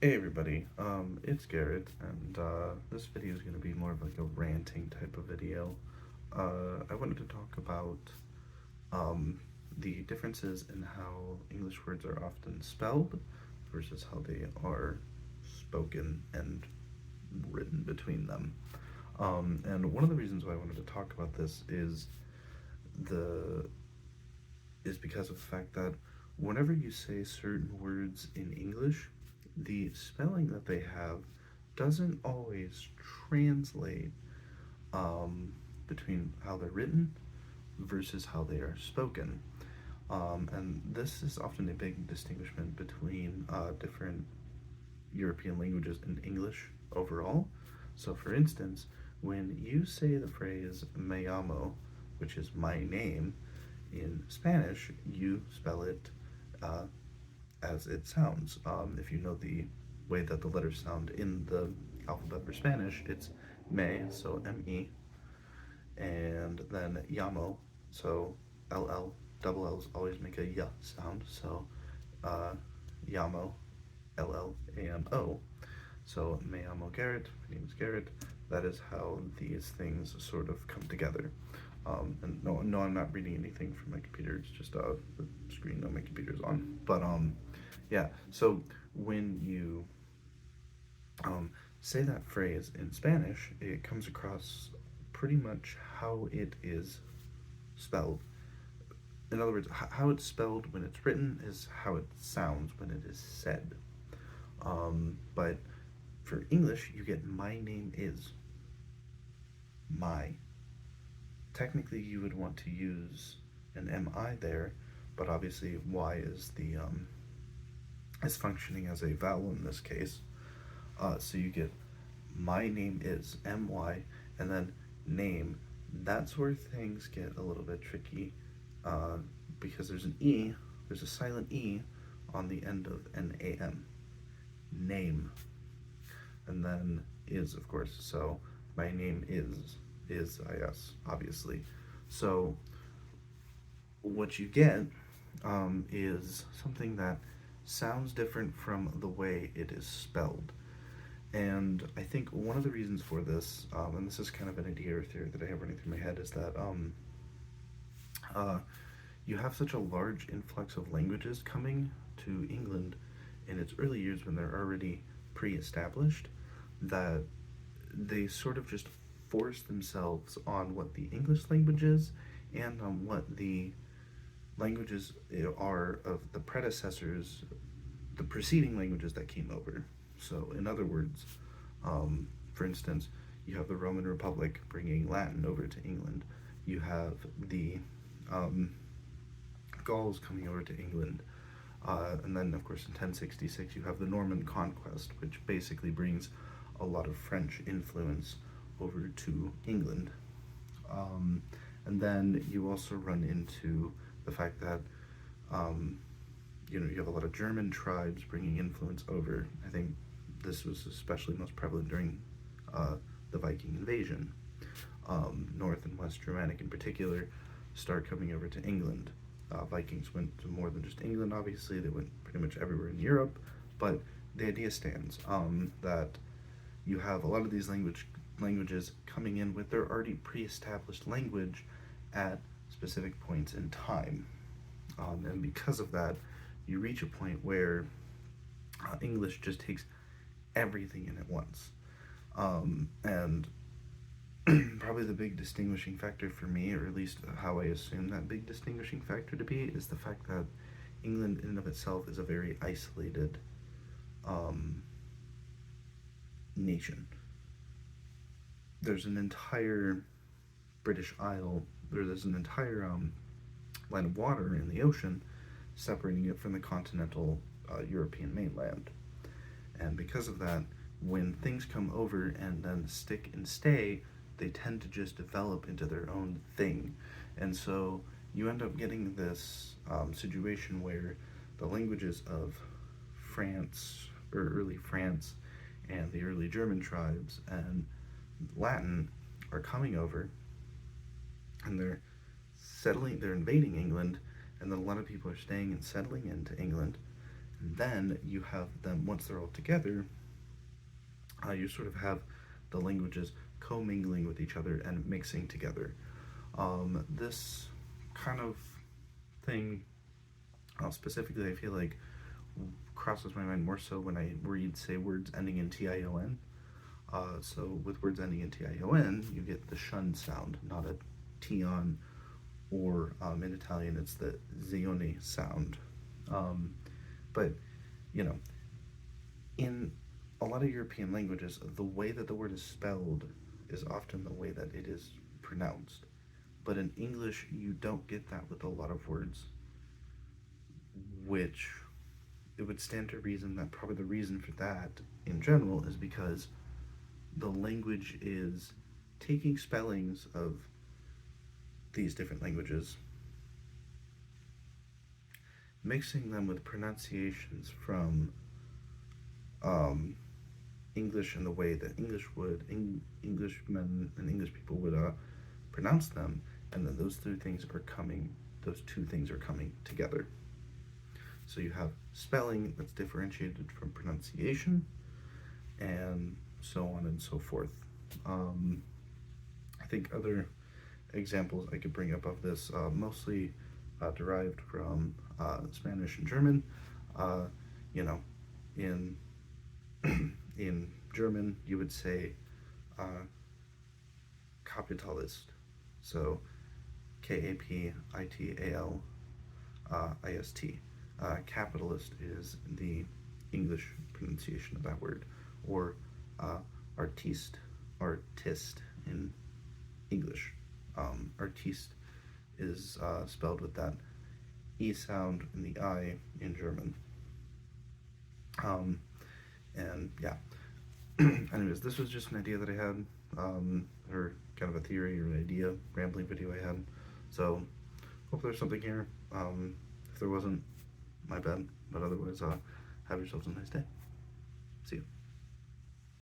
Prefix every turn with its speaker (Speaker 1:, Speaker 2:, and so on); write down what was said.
Speaker 1: Hey everybody, it's Garrett, and this video is going to be more of like a ranting type of video. I wanted to talk about the differences in how English words are often spelled versus how they are spoken and written between them. And one of the reasons why I wanted to talk about this the is because of the fact that whenever you say certain words in English, the spelling that they have doesn't always translate between how they're written versus how they are spoken. And this is often a big distinguishment between different European languages and English overall. So, for instance, when you say the phrase me llamo, which is my name, in Spanish, you spell it uh, as it sounds. If you know the way that the letters sound in the alphabet for Spanish, it's me, so M-E, and then llamo, so L-L. Double L's always make a y sound, so uh, llamo, L-L-A-M-O. So me llamo Garrett, my name is Garrett. That is how these things sort of come together. And no, I'm not reading anything from my computer. It's just the screen on my computer's on. But yeah. So when you say that phrase in Spanish, it comes across pretty much how it is spelled. In other words, how it's spelled when it's written is how it sounds when it is said. But for English, you get my name is. My. Technically, you would want to use an MI there, but obviously Y is functioning as a vowel in this case. So you get my name is MY, and then name. That's where things get a little bit tricky uh, because there's a silent E on the end of NAM. Name. And then is, of course. So my name is IS, obviously. So what you get is something that sounds different from the way it is spelled. And I think one of the reasons for this, and this is kind of an idea or theory that I have running through my head, is that uh, you have such a large influx of languages coming to England in its early years when they're already pre established that they sort of just force themselves on what the English language is and on what the languages are of the predecessors, the preceding languages that came over. So, in other words, for instance, you have the Roman Republic bringing Latin over to England. You have the Gauls coming over to England. And then, of course, in 1066, you have the Norman Conquest, which basically brings a lot of French influence over to England. And then you also run into the fact that you have a lot of German tribes bringing influence over. I think this was especially most prevalent during the Viking invasion. North and West Germanic in particular start coming over to England. Vikings went to more than just England, obviously. They went pretty much everywhere in Europe. But the idea stands that you have a lot of these languages coming in with their already pre-established language at specific points in time. And because of that, you reach a point where English just takes everything in at once. And probably the big distinguishing factor for me, or at least how I assume that big distinguishing factor to be, is the fact that England in and of itself is a very isolated nation. There's an entire British Isle, there's an entire line of water in the ocean separating it from the continental European mainland. And because of that, when things come over and then stick and stay, they tend to just develop into their own thing. And so you end up getting this situation where the languages of France, or early France, and the early German tribes and Latin are coming over and they're invading England, and then a lot of people are staying and settling into England. And then you have them, once they're all together, you sort of have the languages commingling with each other and mixing together. This kind of thing, specifically, I feel like crosses my mind more so when I read, say, words ending in tion. So with words ending in tion, you get the shun sound, not a tion, or in Italian, it's the zione sound. But, you know, in a lot of European languages, the way that the word is spelled is often the way that it is pronounced. But in English, you don't get that with a lot of words, which it would stand to reason that probably the reason for that in general is because the language is taking spellings of these different languages, mixing them with pronunciations from English in the way that Englishmen and English people would pronounce them, and then those two things are coming together. So you have spelling that's differentiated from pronunciation, and so on and so forth. I think other examples I could bring up of this, mostly derived from Spanish and German. You know, in in German, you would say Kapitalist. So Kapitalist. Capitalist is the English pronunciation of that word, or artiste in English. Artiste is spelled with that E sound in the I in German. And yeah. Anyways, this was just an idea that I had, or kind of a theory or an idea, rambling video I had. So, hope there's something here. If there wasn't, my bad. But otherwise, have yourselves a nice day. See you.